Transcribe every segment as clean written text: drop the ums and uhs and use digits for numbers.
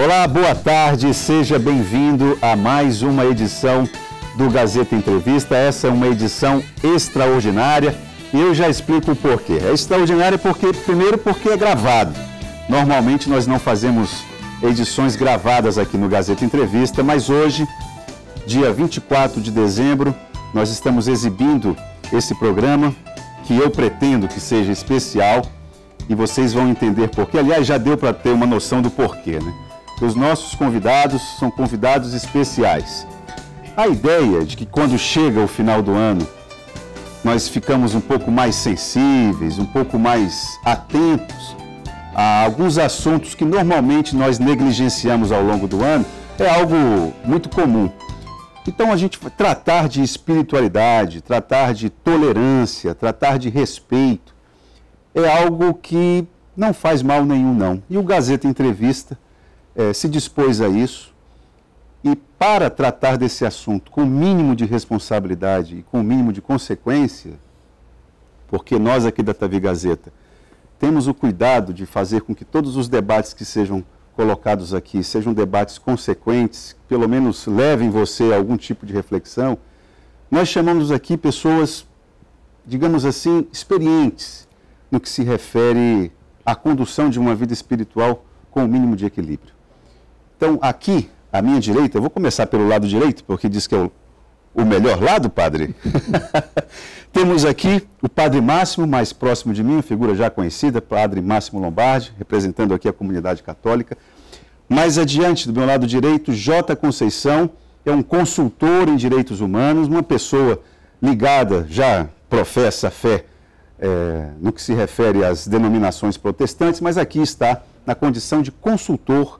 Olá, boa tarde, seja bem-vindo a mais uma edição do Gazeta Entrevista. Essa é uma edição extraordinária e eu já explico o porquê. É extraordinária primeiro porque é gravado. Normalmente nós não fazemos edições gravadas aqui no Gazeta Entrevista, mas hoje, dia 24 de dezembro, nós estamos exibindo esse programa que eu pretendo que seja especial e vocês vão entender porquê. Aliás, já deu para ter uma noção do porquê, né? Os nossos convidados são convidados especiais. A ideia de que quando chega o final do ano, nós ficamos um pouco mais sensíveis, um pouco mais atentos a alguns assuntos que normalmente nós negligenciamos ao longo do ano, é algo muito comum. Então a gente vai tratar de espiritualidade, tratar de tolerância, tratar de respeito, é algo que não faz mal nenhum não. E o Gazeta Entrevista se dispôs a isso, e para tratar desse assunto com o mínimo de responsabilidade e com o mínimo de consequência, porque nós aqui da TV Gazeta temos o cuidado de fazer com que todos os debates que sejam colocados aqui sejam debates consequentes, que pelo menos levem você a algum tipo de reflexão. Nós chamamos aqui pessoas, digamos assim, experientes no que se refere à condução de uma vida espiritual com o mínimo de equilíbrio. Então, aqui, à minha direita, eu vou começar pelo lado direito, porque diz que é o melhor lado, padre. Temos aqui o Padre Máximo, mais próximo de mim, figura já conhecida, Padre Máximo Lombardi, representando aqui a comunidade católica. Mais adiante, do meu lado direito, J. Conceição, é um consultor em direitos humanos, uma pessoa ligada, já professa a fé no que se refere às denominações protestantes, mas aqui está na condição de consultor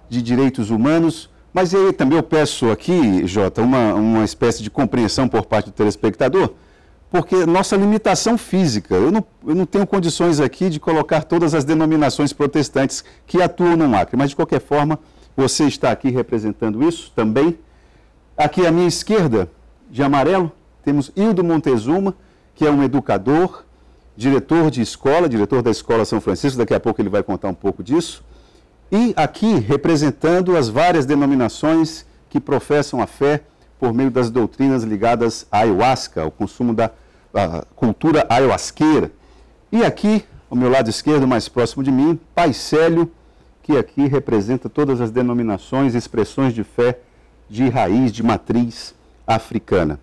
de direitos humanos. Mas aí também eu peço aqui, Jota, uma espécie de compreensão por parte do telespectador, porque nossa limitação física, eu não tenho condições aqui de colocar todas as denominações protestantes que atuam no Acre, mas de qualquer forma, você está aqui representando isso também. Aqui à minha esquerda, de amarelo, temos Hildo Montezuma, que é um educador, diretor de escola, diretor da Escola São Francisco, daqui a pouco ele vai contar um pouco disso. E aqui, representando as várias denominações que professam a fé por meio das doutrinas ligadas à ayahuasca, ao consumo da cultura ayahuasqueira. E aqui, ao meu lado esquerdo, mais próximo de mim, Pai Célio, que aqui representa todas as denominações e expressões de fé de raiz, de matriz africana.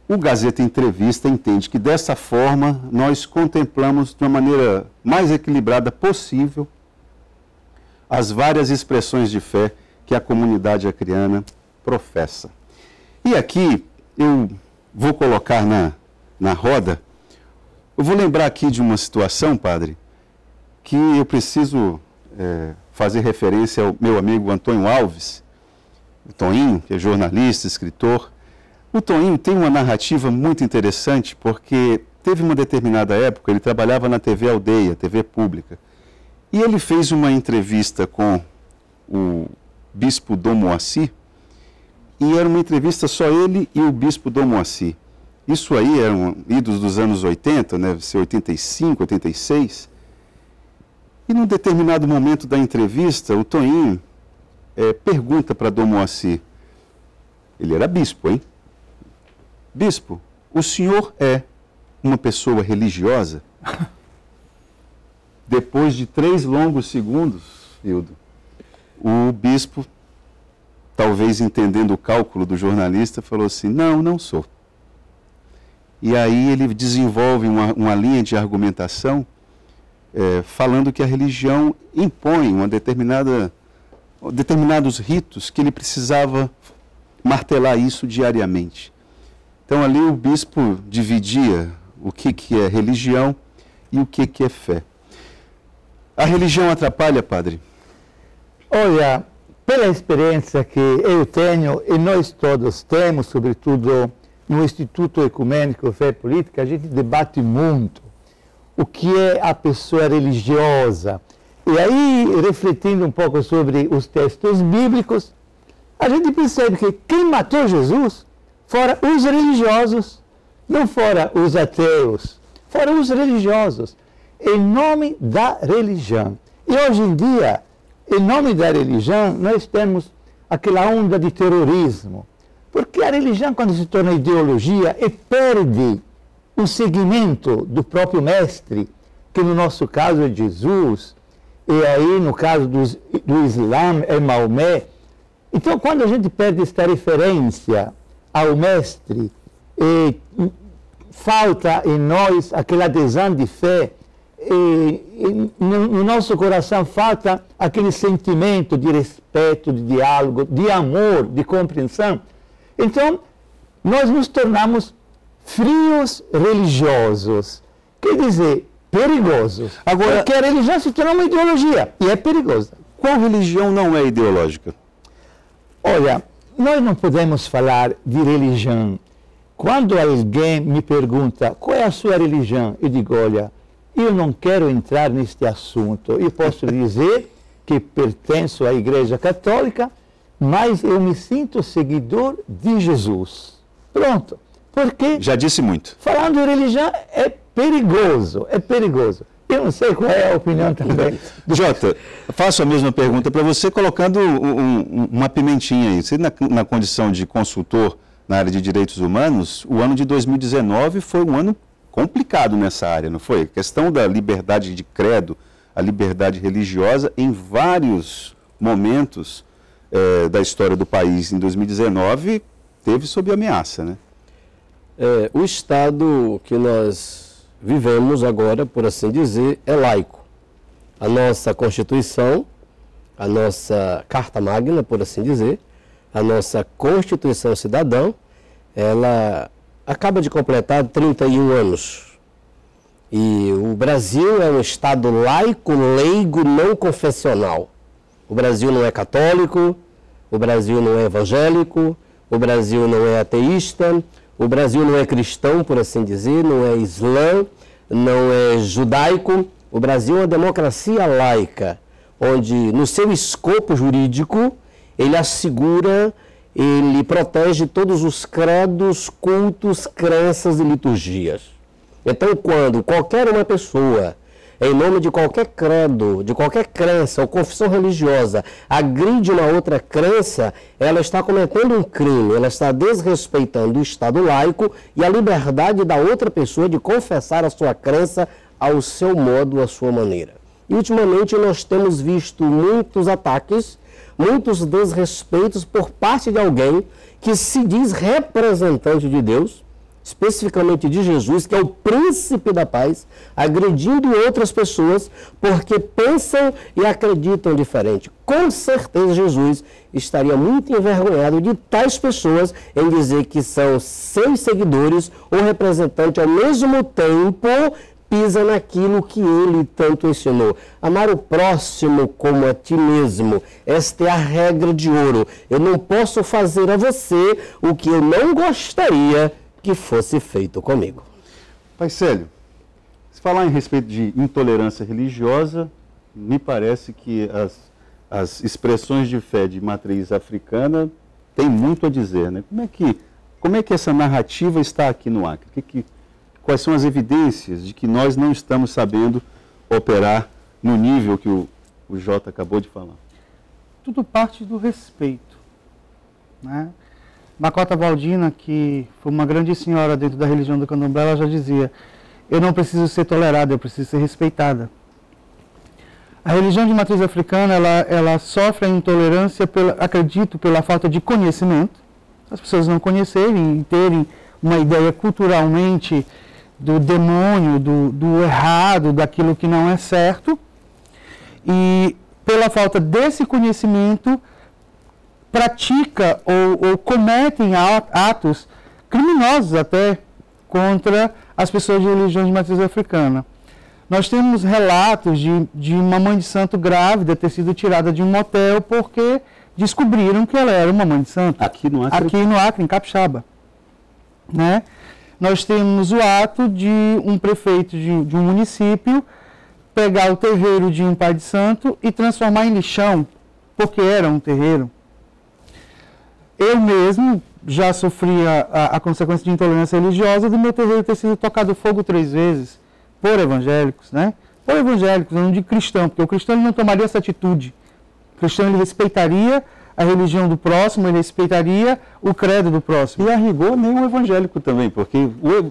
O Gazeta Entrevista entende que dessa forma nós contemplamos de uma maneira mais equilibrada possível as várias expressões de fé que a comunidade acreana professa. E aqui eu vou colocar na roda, eu vou lembrar aqui de uma situação, padre, que eu preciso fazer referência ao meu amigo Antônio Alves, o Toninho, que é jornalista, escritor. O Toninho tem uma narrativa muito interessante, porque teve uma determinada época, ele trabalhava na TV Aldeia, TV pública, e ele fez uma entrevista com o bispo Dom Moacir, e era uma entrevista só ele e o bispo Dom Moacir. Isso aí eram idos dos anos 80, né, 85, 86. E num determinado momento da entrevista, o Toninho pergunta para Dom Moacir, ele era bispo, hein? Bispo, o senhor é uma pessoa religiosa? Depois de 3 longos segundos, Hildo, o bispo, talvez entendendo o cálculo do jornalista, falou assim, não sou. E aí ele desenvolve uma linha de argumentação falando que a religião impõe determinados ritos que ele precisava martelar isso diariamente. Então ali o bispo dividia o que é religião e o que é fé. A religião atrapalha, padre? Olha, pela experiência que eu tenho e nós todos temos, sobretudo no Instituto Ecumênico Fé e Política, a gente debate muito o que é a pessoa religiosa. E aí, refletindo um pouco sobre os textos bíblicos, a gente percebe que quem matou Jesus foram os religiosos, não foram os ateus, foram os religiosos, em nome da religião. E hoje em dia, em nome da religião, nós temos aquela onda de terrorismo. Porque a religião, quando se torna ideologia, e perde o seguimento do próprio mestre, que no nosso caso é Jesus, e aí no caso do Islã é Maomé. Então, quando a gente perde esta referência ao mestre, falta em nós aquela adesão de fé, no nosso coração falta aquele sentimento de respeito, de diálogo, de amor, de compreensão. Então, nós nos tornamos frios religiosos, quer dizer, perigosos. Agora, porque a religião se torna uma ideologia e é perigosa. Qual religião não é ideológica? Olha, nós não podemos falar de religião. Quando alguém me pergunta qual é a sua religião, eu digo, olha, eu não quero entrar neste assunto. Eu posso dizer que pertenço à Igreja Católica, mas eu me sinto seguidor de Jesus. Pronto. Porque já disse muito. Falando de religião é perigoso, é perigoso. Eu não sei qual é a opinião também. Jota, faço a mesma pergunta para você, colocando uma pimentinha aí. Você, na condição de consultor na área de direitos humanos, o ano de 2019 foi um ano complicado nessa área, não foi? A questão da liberdade de credo, a liberdade religiosa, em vários momentos da história do país, em 2019, teve sob ameaça, né? O Estado que nós vivemos agora, por assim dizer, é laico. A nossa Constituição, a nossa Carta Magna, por assim dizer, a nossa Constituição Cidadã, ela acaba de completar 31 anos. E o Brasil é um Estado laico, leigo, não confessional. O Brasil não é católico, o Brasil não é evangélico, o Brasil não é ateísta, o Brasil não é cristão, por assim dizer, não é islã, não é judaico. O Brasil é uma democracia laica, onde no seu escopo jurídico ele assegura, ele protege todos os credos, cultos, crenças e liturgias. Então, quando qualquer uma pessoa, em nome de qualquer credo, de qualquer crença ou confissão religiosa, agride uma outra crença, ela está cometendo um crime, ela está desrespeitando o Estado laico e a liberdade da outra pessoa de confessar a sua crença ao seu modo, à sua maneira. E, ultimamente, nós temos visto muitos ataques, muitos desrespeitos por parte de alguém que se diz representante de Deus, especificamente de Jesus, que é o príncipe da paz, agredindo outras pessoas porque pensam e acreditam diferente. Com certeza Jesus estaria muito envergonhado de tais pessoas em dizer que são seus seguidores ou representantes, ao mesmo tempo pisa naquilo que ele tanto ensinou. Amar o próximo como a ti mesmo. Esta é a regra de ouro. Eu não posso fazer a você o que eu não gostaria que fosse feito comigo. Pai Célio, se falar em respeito de intolerância religiosa, me parece que as expressões de fé de matriz africana têm muito a dizer, né? Como é que essa narrativa está aqui no Acre? Quais são as evidências de que nós não estamos sabendo operar no nível que o Jota acabou de falar? Tudo parte do respeito, né? Macota Valdina, que foi uma grande senhora dentro da religião do Candomblé, ela já dizia: eu não preciso ser tolerada, eu preciso ser respeitada. A religião de matriz africana, ela sofre a intolerância, acredito, pela falta de conhecimento. As pessoas não conhecerem e terem uma ideia culturalmente do demônio, do errado, daquilo que não é certo. E pela falta desse conhecimento, pratica ou cometem atos criminosos até contra as pessoas de religião de matriz africana. Nós temos relatos de uma mãe de santo grávida ter sido tirada de um motel porque descobriram que ela era uma mãe de santo. Aqui no Acre? Aqui no Acre, em Capixaba. Né? Nós temos o ato de um prefeito de um município pegar o terreiro de um pai de santo e transformar em lixão, porque era um terreiro. Eu mesmo já sofri a consequência de intolerância religiosa do meu terreiro ter sido tocado fogo 3 vezes por evangélicos, né? Por evangélicos, não de cristão, porque o cristão não tomaria essa atitude, cristão ele respeitaria a religião do próximo, ele respeitaria o credo do próximo. E a rigor nem o evangélico também, porque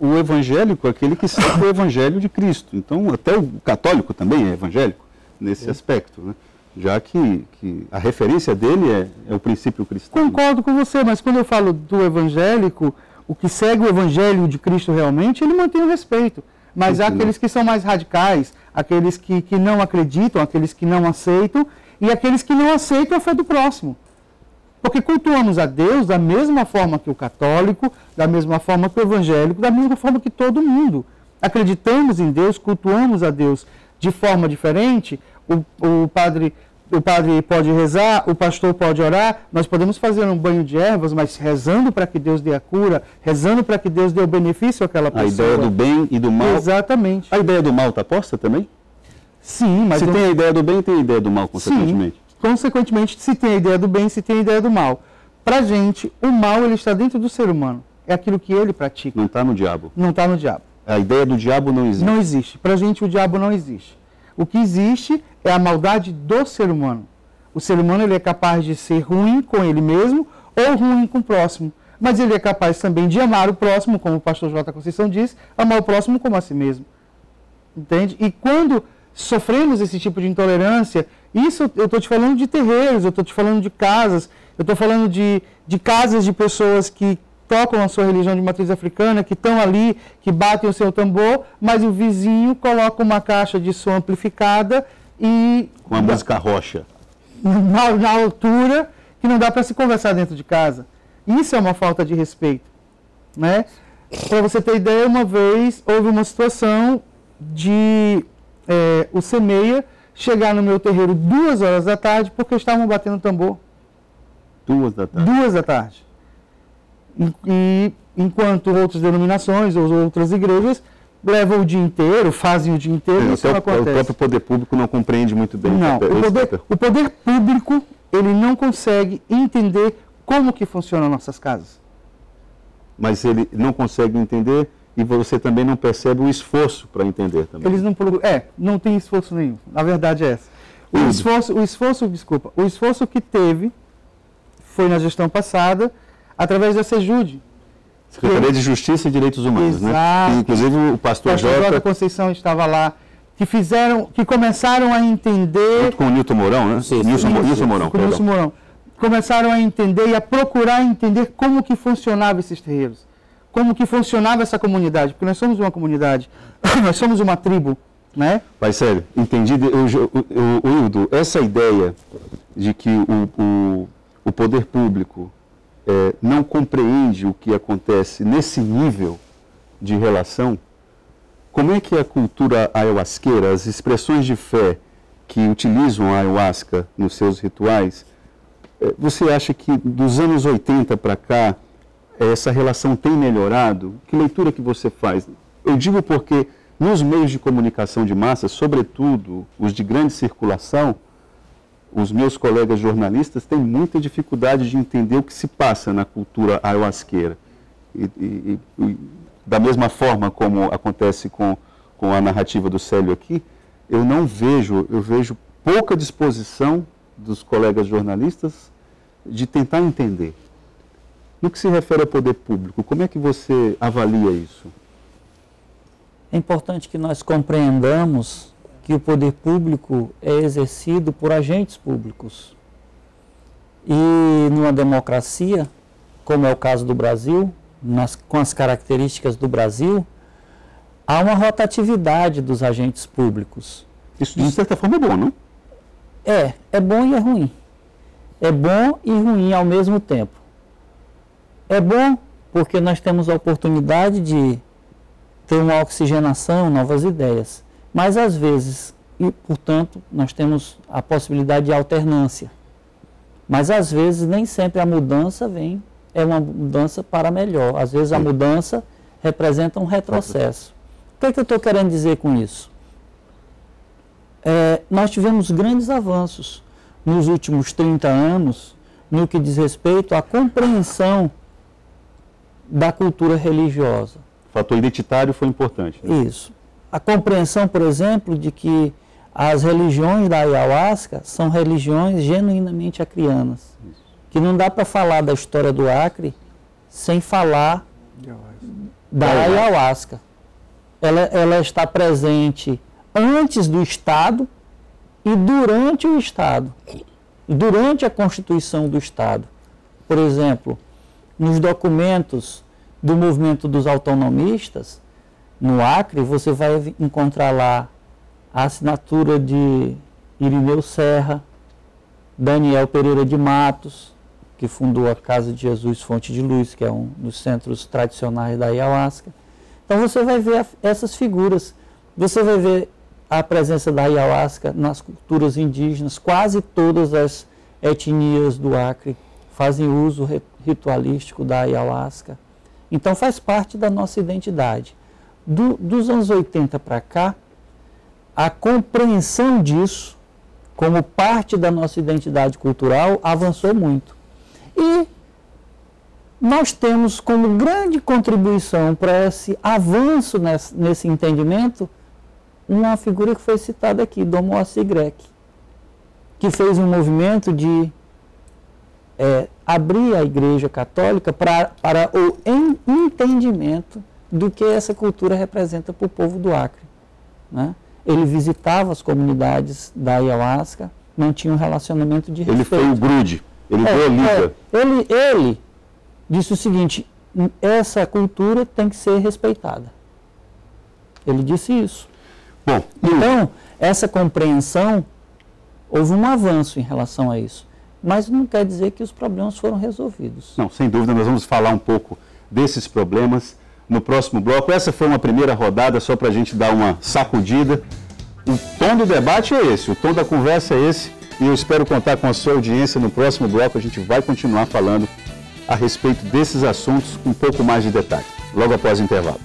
o evangélico é aquele que segue o evangelho de Cristo. Então até o católico também é evangélico nesse aspecto, né? Já que a referência dele é o princípio cristão. Concordo com você, mas quando eu falo do evangélico, o que segue o evangelho de Cristo realmente, ele mantém o respeito. Mas há aqueles que são mais radicais, aqueles que não acreditam, aqueles que não aceitam, e aqueles que não aceitam a fé do próximo. Porque cultuamos a Deus da mesma forma que o católico, da mesma forma que o evangélico, da mesma forma que todo mundo. Acreditamos em Deus, cultuamos a Deus de forma diferente. O padre pode rezar, o pastor pode orar, nós podemos fazer um banho de ervas, mas rezando para que Deus dê a cura, rezando para que Deus dê o benefício àquela pessoa. A ideia do bem e do mal. Exatamente. A ideia do mal está posta também? Sim, mas... Se tem a ideia do bem, tem a ideia do mal, consequentemente. Sim, consequentemente, se tem a ideia do bem, se tem a ideia do mal. Para a gente, o mal ele está dentro do ser humano. É aquilo que ele pratica. Não está no diabo. Não está no diabo. A ideia do diabo não existe. Não existe. Para a gente, o diabo não existe. O que existe é a maldade do ser humano. O ser humano ele é capaz de ser ruim com ele mesmo ou ruim com o próximo. Mas ele é capaz também de amar o próximo, como o pastor J. Conceição diz, amar o próximo como a si mesmo. Entende? E quando sofremos esse tipo de intolerância, isso eu estou te falando de terreiros, eu estou te falando de casas, eu estou falando de casas de pessoas que tocam a sua religião de matriz africana, que estão ali, que batem o seu tambor, mas o vizinho coloca uma caixa de som amplificada e... Com a música rocha. Na altura, que não dá para se conversar dentro de casa. Isso é uma falta de respeito. Né? Para você ter ideia, uma vez houve uma situação de o Semeia chegar no meu terreiro 2 horas da tarde porque estavam batendo tambor. 2 da tarde? 2 da tarde. E enquanto outras denominações ou outras igrejas levam o dia inteiro, fazem o dia inteiro, isso não acontece. O próprio poder público não compreende muito bem. Não, o poder público ele não consegue entender como que funcionam nossas casas. Mas ele não consegue entender e você também não percebe o esforço para entender também. Eles não tem esforço nenhum. Na verdade é essa. O esforço que teve foi na gestão passada, através da SEJUDE. Secretaria de Justiça e Direitos Humanos, exato, né? E, inclusive o pastor J. Conceição estava lá, que começaram a entender... Junto com o Nilton Mourão, né? Sim, Nilson Mourão. Com Nilson Mourão. Começaram a entender e a procurar entender como que funcionavam esses terreiros. Como que funcionava essa comunidade. Porque nós somos uma comunidade, nós somos uma tribo, né? Pai Célio, entendi. Hildo, essa ideia de que o poder público não compreende o que acontece nesse nível de relação, como é que a cultura ayahuasqueira, as expressões de fé que utilizam a ayahuasca nos seus rituais, você acha que dos anos 80 para cá, essa relação tem melhorado? Que leitura que você faz? Eu digo porque nos meios de comunicação de massa, sobretudo os de grande circulação, os meus colegas jornalistas têm muita dificuldade de entender o que se passa na cultura ayahuasqueira. E da mesma forma como acontece com a narrativa do Célio aqui, eu vejo pouca disposição dos colegas jornalistas de tentar entender. No que se refere ao poder público, como é que você avalia isso? É importante que nós compreendamos que o poder público é exercido por agentes públicos. E numa democracia, como é o caso do Brasil, com as características do Brasil, há uma rotatividade dos agentes públicos. Isso, de certa forma, é bom, não? É bom e é ruim. É bom e ruim ao mesmo tempo. É bom porque nós temos a oportunidade de ter uma oxigenação, novas ideias. Mas às vezes, e portanto, nós temos a possibilidade de alternância. Mas às vezes nem sempre a mudança é uma mudança para melhor. Às vezes a mudança representa um retrocesso. O que é que eu estou querendo dizer com isso? Nós tivemos grandes avanços nos últimos 30 anos no que diz respeito à compreensão da cultura religiosa. O fator identitário foi importante. Né? Isso. A compreensão, por exemplo, de que as religiões da ayahuasca são religiões genuinamente acrianas. Que não dá para falar da história do Acre sem falar da ayahuasca. Ela está presente antes do Estado e durante o Estado. Durante a constituição do Estado. Por exemplo, nos documentos do movimento dos autonomistas, no Acre, você vai encontrar lá a assinatura de Irineu Serra, Daniel Pereira de Matos, que fundou a Casa de Jesus Fonte de Luz, que é um dos centros tradicionais da ayahuasca. Então você vai ver essas figuras, você vai ver a presença da ayahuasca nas culturas indígenas, quase todas as etnias do Acre fazem uso ritualístico da ayahuasca. Então faz parte da nossa identidade. Dos anos 80 para cá, a compreensão disso, como parte da nossa identidade cultural, avançou muito. E nós temos como grande contribuição para esse avanço nesse entendimento, uma figura que foi citada aqui, Dom Moacir Grec, que fez um movimento de abrir a Igreja Católica para o entendimento do que essa cultura representa para o povo do Acre, né? Ele visitava as comunidades da ayahuasca, mantinha um relacionamento de respeito. Ele foi o grude, ele deu a lida. Ele disse o seguinte: essa cultura tem que ser respeitada. Ele disse isso. Bom, então, essa compreensão, houve um avanço em relação a isso. Mas não quer dizer que os problemas foram resolvidos. Não, sem dúvida, nós vamos falar um pouco desses problemas no próximo bloco. Essa foi uma primeira rodada só para a gente dar uma sacudida. O tom do debate é esse, o tom da conversa é esse, e eu espero contar com a sua audiência no próximo bloco. A gente vai continuar falando a respeito desses assuntos com um pouco mais de detalhe, logo após o intervalo.